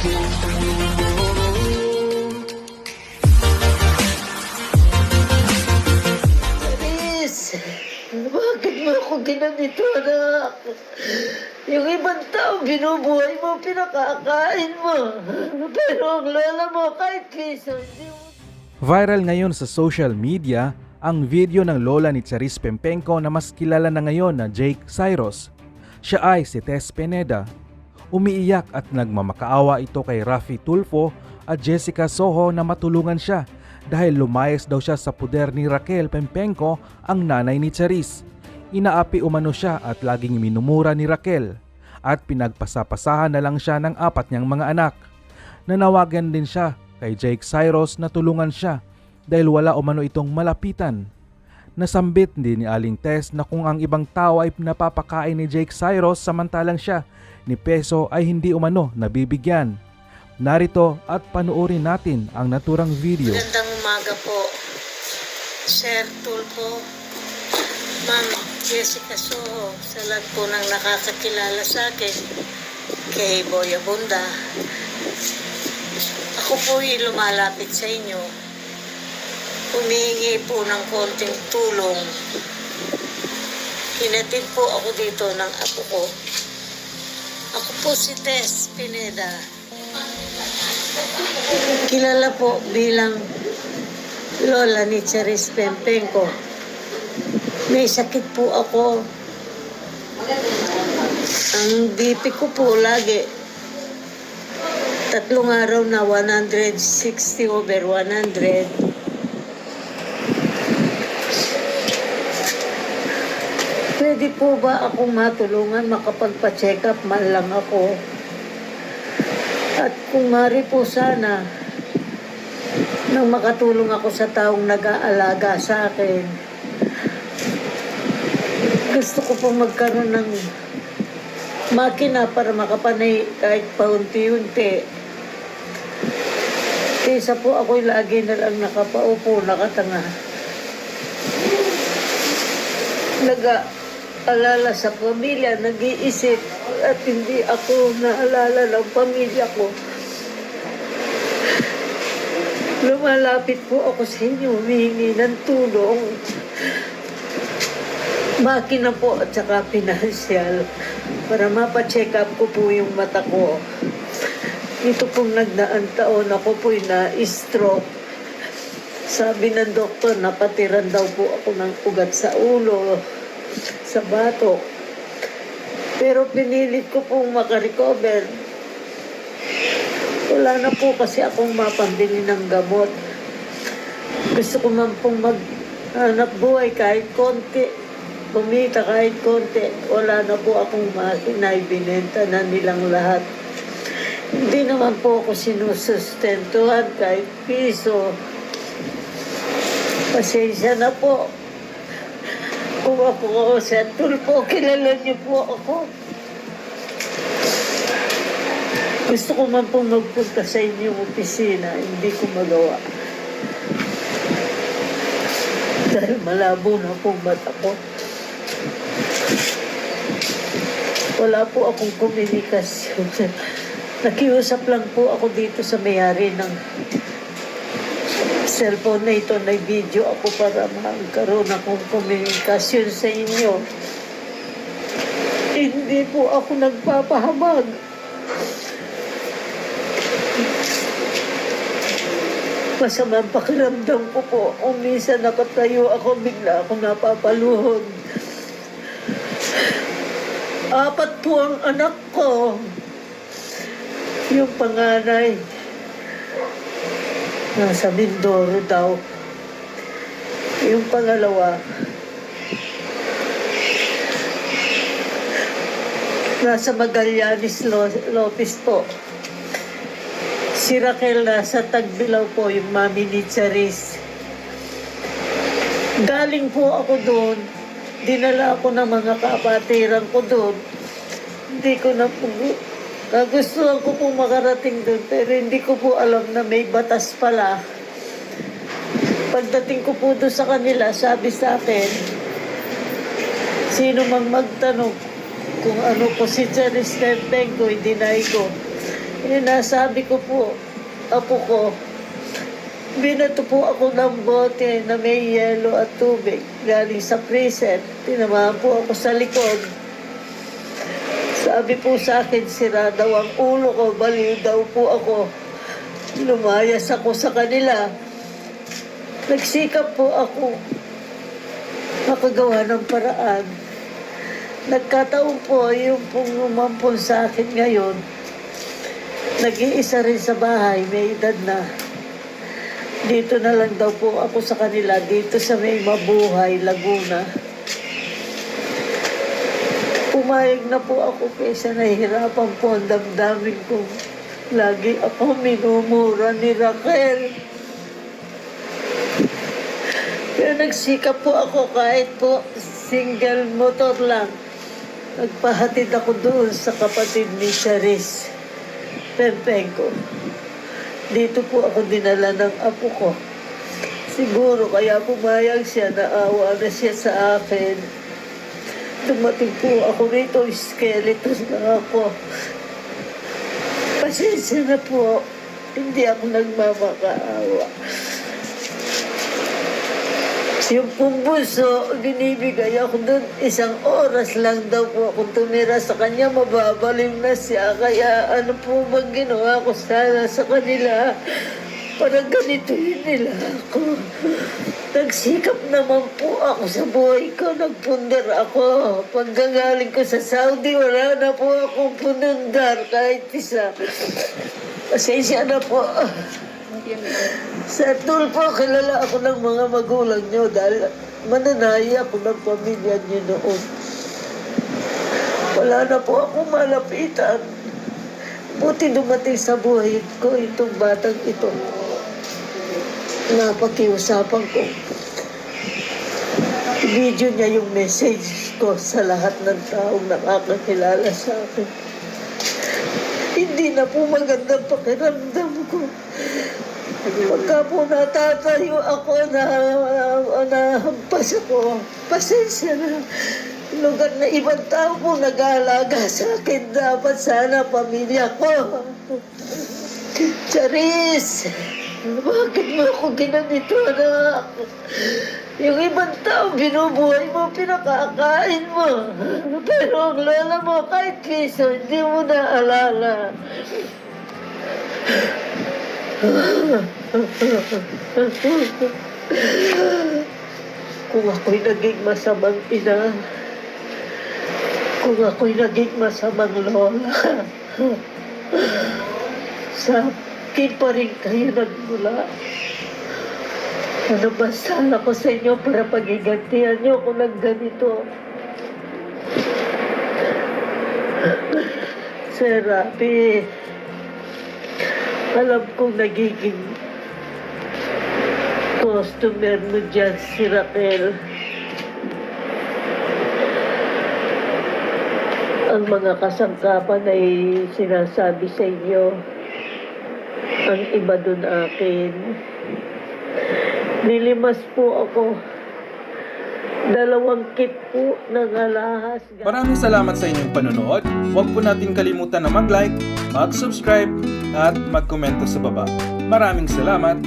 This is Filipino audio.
Charis, bakit mo ako ginanito, anak? Yung ibang tao, binubuhay mo, pinakakain mo. Pero ang lola mo, kahit piso, hindi mo... Viral ngayon sa social media ang video ng lola ni Charis Pempenco na mas kilala na ngayon na Jake Cyrus. Siya ay si Tess Pineda. Umiiyak at nagmamakaawa ito kay Raffy Tulfo at Jessica Soho na matulungan siya dahil lumayas daw siya sa puder ni Raquel Pempenco, ang nanay ni Charis. Inaapi umano siya at laging minumura ni Raquel at pinagpasapasahan na lang siya ng 4 niyang mga anak. Nanawagan din siya kay Jake Cyrus na tulungan siya dahil wala umano itong malapitan. Nasambit din ni Aling Tess na kung ang ibang tao ay napapakain ni Jake Cyrus samantalang siya ni Peso ay hindi umano nabibigyan. Narito at panuorin natin ang naturang video. Magandang umaga po, Sir Tulfo, Ma'am Jessica Soho, sa lahat po ng nakakakilala sa akin, kay Boy Abunda. Ako po'y lumalapit sa inyo. Humihingi po ng konting tulong. Hinatid po ako dito ng apo ko. Ako po si Tess Pineda. Kilala po bilang lola ni Charis Pempenco. May sakit po ako. Ang BP ko po lagi 3 araw na 160/100. Pwede po ba akong matulungan, makapagpa-check up man lang ako? At kung mari po sana, nang makatulong ako sa taong nag-aalaga sa akin, gusto ko pong magkaroon ng makina para makapanay kahit paunti-unti. Kaysa po ako'y lagi na lang nakapaupo, nakatanga. Nag-aalala sa pamilya, nag-iisip, at hindi ako naalala ng pamilya ko. Lumalapit po ako sa inyo, humihingi ng tulong. Makina po at saka pinansyal para mapacheck up ko po yung mata ko. Ito pong nagdaang taon ako po'y na-stroke. Sabi ng doktor, napatiran daw po ako ng ugat sa ulo, sa batok. Pero pinilit ko pong makarecover. Wala na po kasi akong mapambili ng gamot. Gusto ko man pong maghanap buhay kahit konti. Kumita kahit konti. Wala na po akong makina, ibinenta na nilang lahat. Hindi naman po ako sinusustentuhan kahit piso. Pasensya na po. Kung ako sa Tulfo, kilala niyo po ako. Gusto ko man pong magpunta sa inyong opisina, hindi ko magawa. Dahil malabo na pong mata ko. Wala po akong komunikasyon. Nakiusap lang po ako dito sa may-ari ng cellphone na ito, na video ako para magkaroon akong komunikasyon sa inyo. Hindi po ako nagpapahamag. Masamang pakiramdam ko po. Kung minsan nakatayo ako, bigla ako napapaluhod. 4 po ang anak ko. Yung panganay, nasa Mindoro daw. Yung pangalawa, nasa Magallanes Lopez po. Si Raquel nasa Tagbilaw po, yung mami ni Charis. Galing po ako doon. Dinala ako ng mga kapatiran ko doon. Hindi ko na po... Nagustuhan ko pong makarating doon, pero hindi ko po alam na may batas pala. Pagdating ko po doon sa kanila, sabi sa akin, sino mang magtanong kung ano po si Charis Pempenco, deny ko. Nasabi ko po, apo ko, binato po ako ng bote na may yelo at tubig galing sa freezer. Tinamaan po ako sa likod. Sabi po sa akin, sira daw ang ulo ko, baliw daw po ako. Lumayas ako sa kanila. Nagsikap po ako makagawa ng paraan. Nagkataon po yung pong umampon sa akin ngayon. Nag-iisa rin sa bahay, may edad na. Dito na lang daw po ako sa kanila, dito sa may Mabuhay, Laguna. Pumayag na po ako kaysa nahihirapan po ang damdamin ko. Lagi ako minumura ni Raquel. Kaya nagsikap po ako kahit po single motor lang. Nagpahatid ako doon sa kapatid ni Charis Pempenko. Dito po ako dinala ng apo ko. Siguro kaya pumayag siya, naawa na siya sa akin. Dumating po ako rito, skeleton na ako. Pasensya na po, hindi ako nagmamakaawa. Yung pong bunso, binibigay ako doon, 1 oras lang daw po ako tumira sa kanya, mababaliw na siya. Kaya ano po bang ginawa ko sana sa kanila? Parang ganituin nila ako. Nagsikap naman po ako sa buhay ko, nagpundar ako. Pagkagaling ko sa Saudi, wala na po akong punundar kahit isa. Pasensya na po. Sa Tulpo, kilala ako ng mga magulang nyo dahil mananahi ako ng pamilya nyo noon. Wala na po ako malapitan. Buti dumating sa buhay ko itong batang ito. Napakiusapan ko. Video niya yung message ko sa lahat ng taong nakakakilala sa akin. Hindi na po magandang pakiramdam ko. Pagka po natatayo ako, nahampas ako. Pasensya na. Lugar na ibang tao po nag-aalaga sa akin. Dapat sana pamilya ko. Charis! Bakit mo ako ginanito, anak? Yung ibang tao, binubuhay mo, pinakakain mo. Pero ang lola mo, kahit piso, hindi mo naalala. Kung ako'y naging masamang ina, kung ako'y naging masamang lola, sa akin pa rin kayo nagmula. Ano ba sana ko sa inyo para pagigantihan niyo kung ng ganito? Sir Rapi, alam kong nagiging customer mo dyan si Raquel. Ang mga kasangkapan ay sinasabi sa inyo. Ang iba dun akin. Nilimas po ako. 2 kit po ng alahas. Maraming salamat sa inyong panonood. Huwag po natin kalimutan na mag-like, mag-subscribe, at mag-komento sa baba. Maraming salamat!